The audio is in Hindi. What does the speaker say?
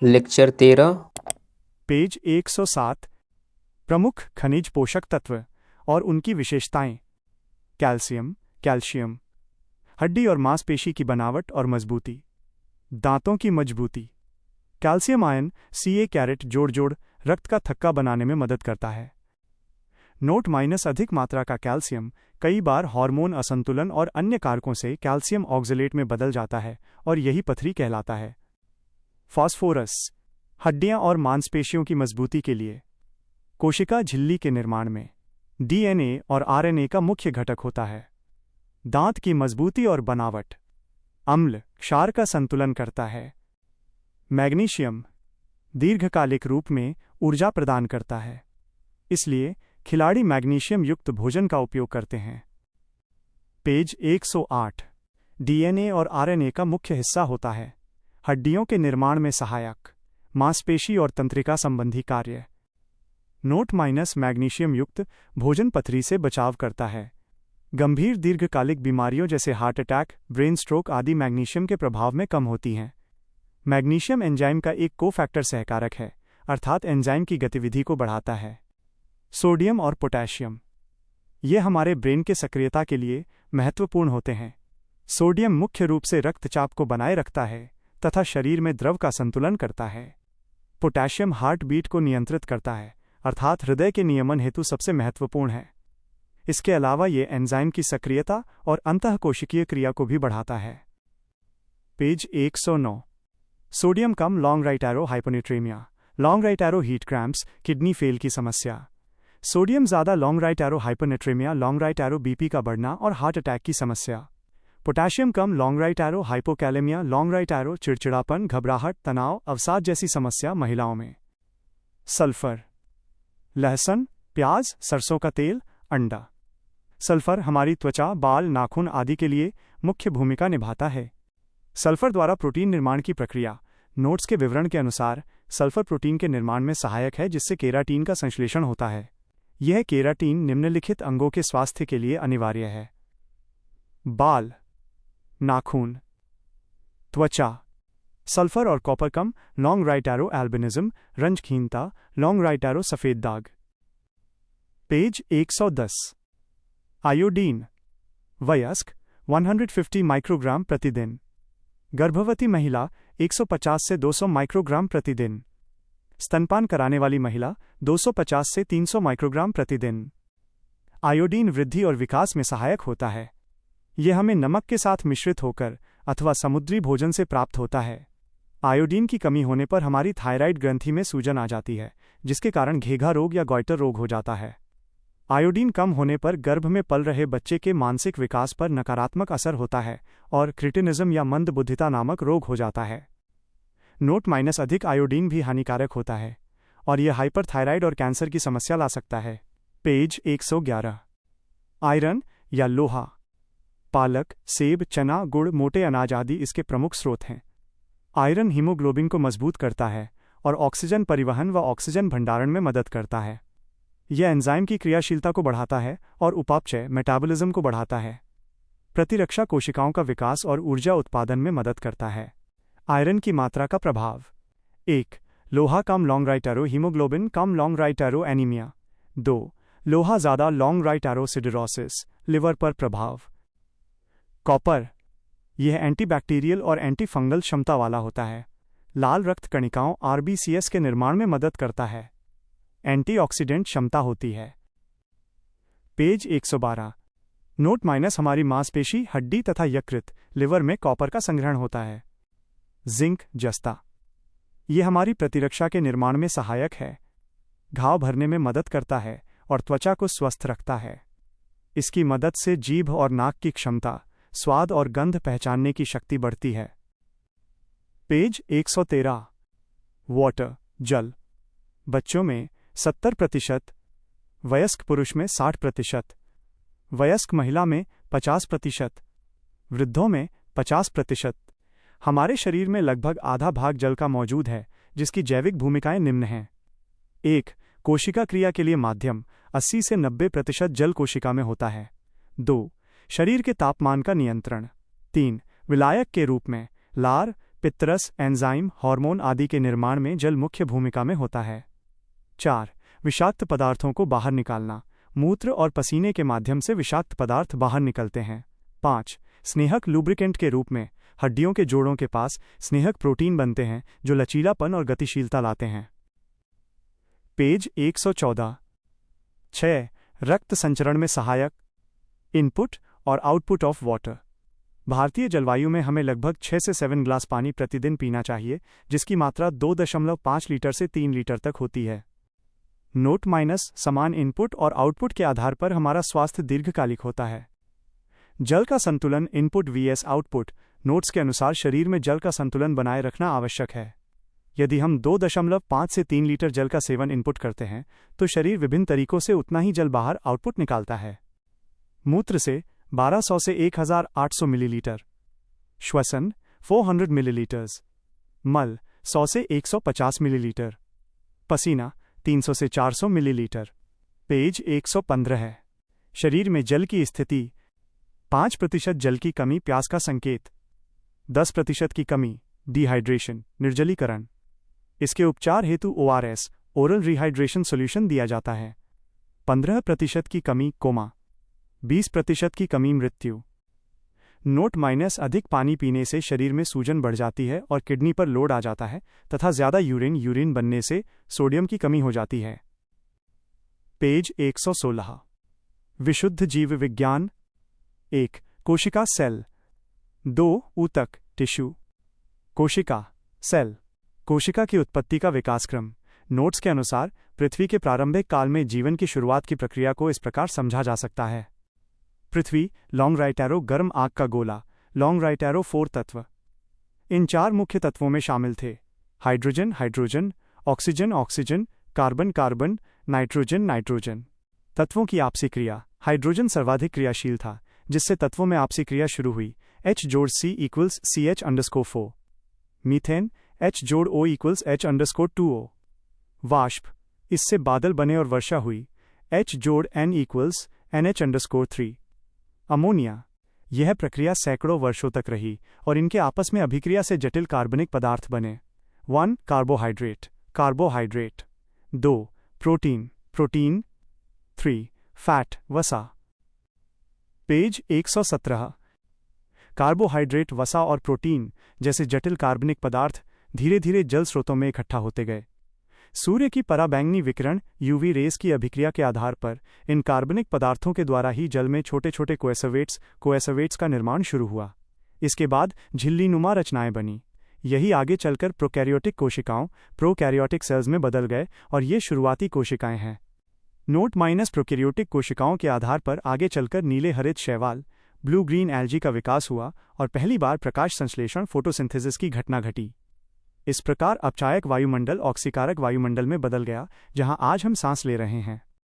लेक्चर 13। पेज 107। प्रमुख खनिज पोषक तत्व और उनकी विशेषताएं। कैल्शियम। कैल्शियम हड्डी और मांसपेशी की बनावट और मजबूती। दांतों की मजबूती। कैल्शियम आयन Ca कैरेट जोड़ रक्त का थक्का बनाने में मदद करता है। नोट माइनस अधिक मात्रा का कैल्शियम कई बार हार्मोन असंतुलन और अन्य कारकों से कैल्शियम ऑक्सलेट में बदल जाता है और यही पथरी कहलाता है। फास्फोरस हड्डियां और मांसपेशियों की मजबूती के लिए। कोशिका झिल्ली के निर्माण में DNA और RNA का मुख्य घटक होता है। दांत की मजबूती और बनावट। अम्ल क्षार का संतुलन करता है। मैग्नीशियम दीर्घकालिक रूप में ऊर्जा प्रदान करता है, इसलिए खिलाड़ी मैग्नीशियम युक्त भोजन का उपयोग करते हैं। पेज 108। DNA और RNA का मुख्य हिस्सा होता है। हड्डियों के निर्माण में सहायक। मांसपेशी और तंत्रिका संबंधी कार्य। नोट माइनस मैग्नीशियम युक्त भोजन पथरी से बचाव करता है। गंभीर दीर्घकालिक बीमारियों जैसे हार्ट अटैक, ब्रेन स्ट्रोक आदि मैग्नीशियम के प्रभाव में कम होती हैं। मैग्नीशियम एंजाइम का एक कोफैक्टर सहकारक है, अर्थात एंजाइम की गतिविधि को बढ़ाता है। सोडियम और पोटेशियम ये हमारे ब्रेन के सक्रियता के लिए महत्वपूर्ण होते हैं। सोडियम मुख्य रूप से रक्तचाप को बनाए रखता है तथा शरीर में द्रव का संतुलन करता है। पोटेशियम हार्ट बीट को नियंत्रित करता है, अर्थात हृदय के नियमन हेतु सबसे महत्वपूर्ण है। इसके अलावा ये एंजाइम की सक्रियता और अंतःकोशिकीय क्रिया को भी बढ़ाता है। पेज 109। सोडियम कम long right arrow hyponatremia. Long right arrow heat cramps, kidney fail की समस्या। सोडियम ज़्यादा long right arrow hyponatremia, long right arrow BP का बढ़ना और हार्ट अटैक की समस्या। पोटेशियम कम long right arrow hypokalemia, long right arrow चिड़चिड़ापन, घबराहट, तनाव, अवसाद जैसी समस्या महिलाओं में। सल्फर लहसुन, प्याज, सरसों का तेल, अंडा। सल्फर हमारी त्वचा, बाल, नाखून आदि के लिए मुख्य भूमिका निभाता है। सल्फर द्वारा प्रोटीन निर्माण की प्रक्रिया। नोट्स के विवरण के अनुसार सल्फर प्रोटीन के निर्माण में सहायक है, जिससे केराटीन का संश्लेषण होता है। यह केराटीन निम्नलिखित अंगों के स्वास्थ्य के लिए अनिवार्य है। बाल, नाखून, त्वचा। सल्फर और कॉपर कम लॉन्ग राइट एरो एल्बिनिज्म, रंजहीनता, लॉन्ग राइट एरो सफेद दाग। पेज 110। आयोडीन वयस्क 150 माइक्रोग्राम प्रतिदिन। गर्भवती महिला 150 से 200 माइक्रोग्राम प्रतिदिन। स्तनपान कराने वाली महिला 250 से 300 माइक्रोग्राम प्रतिदिन। आयोडीन वृद्धि और विकास में सहायक होता है। यह हमें नमक के साथ मिश्रित होकर अथवा समुद्री भोजन से प्राप्त होता है। आयोडीन की कमी होने पर हमारी थायराइड ग्रंथि में सूजन आ जाती है, जिसके कारण घेघा रोग या गॉइटर रोग हो जाता है। आयोडीन कम होने पर गर्भ में पल रहे बच्चे के मानसिक विकास पर नकारात्मक असर होता है और क्रिटिनिज्म या मंदबुद्धिता नामक रोग हो जाता है। नोट माइनस अधिक आयोडीन भी हानिकारक होता है और यह हाइपरथायराइड और कैंसर की समस्या ला सकता है। पेज 111। आयरन या लोहा। पालक, सेब, चना, गुड़, मोटे अनाज आदि इसके प्रमुख स्रोत हैं। आयरन हीमोग्लोबिन को मजबूत करता है और ऑक्सीजन परिवहन व ऑक्सीजन भंडारण में मदद करता है। यह एंजाइम की क्रियाशीलता को बढ़ाता है और उपापचय मेटाबॉलिज्म को बढ़ाता है। प्रतिरक्षा कोशिकाओं का विकास और ऊर्जा उत्पादन में मदद करता है। आयरन की मात्रा का प्रभाव। 1. लोहा कम लॉन्ग राइट एरो हीमोग्लोबिन कम लॉन्ग राइट एरो एनीमिया। 2. लोहा ज़्यादा लॉन्ग राइट एरो सिडरोसिस, लिवर पर प्रभाव। कॉपर यह एंटीबैक्टीरियल और एंटी फंगल क्षमता वाला होता है। लाल रक्त कणिकाओं RBCS के निर्माण में मदद करता है। एंटीऑक्सीडेंट क्षमता होती है। पेज 112। नोट माइनस हमारी मांसपेशी, हड्डी तथा यकृत, लिवर में कॉपर का संग्रहण होता है। जिंक जस्ता यह हमारी प्रतिरक्षा के निर्माण में सहायक है। घाव भरने में मदद करता है और त्वचा को स्वस्थ रखता है। इसकी मदद से जीभ और नाक की क्षमता, स्वाद और गंध पहचानने की शक्ति बढ़ती है। पेज 113। वाटर जल। बच्चों में 70%, वयस्क पुरुष में 60%, वयस्क महिला में 50%, वृद्धों में 50%। हमारे शरीर में लगभग आधा भाग जल का मौजूद है, जिसकी जैविक भूमिकाएं निम्न हैं। 1. कोशिका क्रिया के लिए माध्यम 80 से 90% जल कोशिका में होता है। 2. शरीर के तापमान का नियंत्रण। 3. विलायक के रूप में लार, पित्तरस, एंजाइम, हार्मोन आदि के निर्माण में जल मुख्य भूमिका में होता है। 4. विषाक्त पदार्थों को बाहर निकालना। मूत्र और पसीने के माध्यम से विषाक्त पदार्थ बाहर निकलते हैं। 5. स्नेहक लुब्रिकेंट के रूप में हड्डियों के जोड़ों के पास स्नेहक प्रोटीन बनते हैं जो लचीलापन और गतिशीलता लाते हैं। पेज 114। 6. रक्त संचरण में सहायक। इनपुट और आउटपुट ऑफ वाटर। भारतीय जलवायु में हमें लगभग 6 से 7 ग्लास पानी प्रतिदिन पीना चाहिए, जिसकी मात्रा 2.5 लीटर से 3 लीटर तक होती है। नोट माइनस समान इनपुट और आउटपुट के आधार पर हमारा स्वास्थ्य दीर्घकालिक होता है। जल का संतुलन इनपुट vs आउटपुट। नोट्स के अनुसार शरीर में जल का संतुलन बनाए रखना आवश्यक है। यदि हम 2.5 से 3 लीटर जल का सेवन इनपुट करते हैं तो शरीर विभिन्न तरीकों से उतना ही जल बाहर आउटपुट निकालता है। मूत्र से 1200 से 1800 मिलीलीटर, श्वसन 400 मिलीलीटर्स, मल 100 से 150 मिलीलीटर, पसीना 300 से 400 मिलीलीटर। पेज 115 है। शरीर में जल की स्थिति। 5% जल की कमी प्यास का संकेत। 10% की कमी डिहाइड्रेशन, निर्जलीकरण। इसके उपचार हेतु ORS, ओरल रिहाइड्रेशन सॉल्यूशन दिया जाता है। 15% की कमी कोमा। 20% की कमी मृत्यु। नोट माइनस अधिक पानी पीने से शरीर में सूजन बढ़ जाती है और किडनी पर लोड आ जाता है तथा ज्यादा यूरिन बनने से सोडियम की कमी हो जाती है। पेज 116। विशुद्ध जीव विज्ञान। 1. कोशिका सेल। 2. ऊतक टिश्यू। कोशिका सेल। कोशिका की उत्पत्ति का विकासक्रम। नोट्स के अनुसार पृथ्वी के प्रारंभिक काल में जीवन की शुरुआत की प्रक्रिया को इस प्रकार समझा जा सकता है। पृथ्वी, लॉन्ग राइट एरो, गर्म आग का गोला, लॉन्ग राइट एरो 4 तत्व। इन 4 मुख्य तत्वों में शामिल थे हाइड्रोजन, ऑक्सीजन, कार्बन, नाइट्रोजन। तत्वों की आपसी क्रिया। हाइड्रोजन सर्वाधिक क्रियाशील था, जिससे तत्वों में आपसी क्रिया शुरू हुई। H जोड़ C equals CH_4। Methane H जोड़ O इक्वल्स H_2O। वाष्प, इससे बादल बने और वर्षा हुई। H जोड़ N इक्वल्स NH_3। अमोनिया, यह प्रक्रिया सैकड़ों वर्षों तक रही और इनके आपस में अभिक्रिया से जटिल कार्बनिक पदार्थ बने। 1. कार्बोहाइड्रेट। 2. प्रोटीन। 3. फैट, वसा। पेज 117। कार्बोहाइड्रेट, वसा और प्रोटीन जैसे जटिल कार्बनिक पदार्थ धीरे धीरे जल स्रोतों में इकट्ठा होते गए। सूर्य की पराबैंगनी विकिरण UV रेस की अभिक्रिया के आधार पर इन कार्बनिक पदार्थों के द्वारा ही जल में छोटे छोटे कोएसोवेट्स का निर्माण शुरू हुआ। इसके बाद झिल्लीनुमा रचनाएं बनी। यही आगे चलकर प्रोकैरियोटिक कोशिकाओं प्रोकैरियोटिक सेल्स में बदल गए और ये शुरुआती कोशिकाएं हैं। नोट माइनस प्रोकैरियोटिक कोशिकाओं के आधार पर आगे चलकर नीले हरित शैवाल ब्लू ग्रीन एल्गी का विकास हुआ और पहली बार प्रकाश संश्लेषण फोटोसिंथेसिस की घटना घटी। इस प्रकार अपचायक वायुमंडल ऑक्सीकारक वायुमंडल में बदल गया, जहां आज हम सांस ले रहे हैं।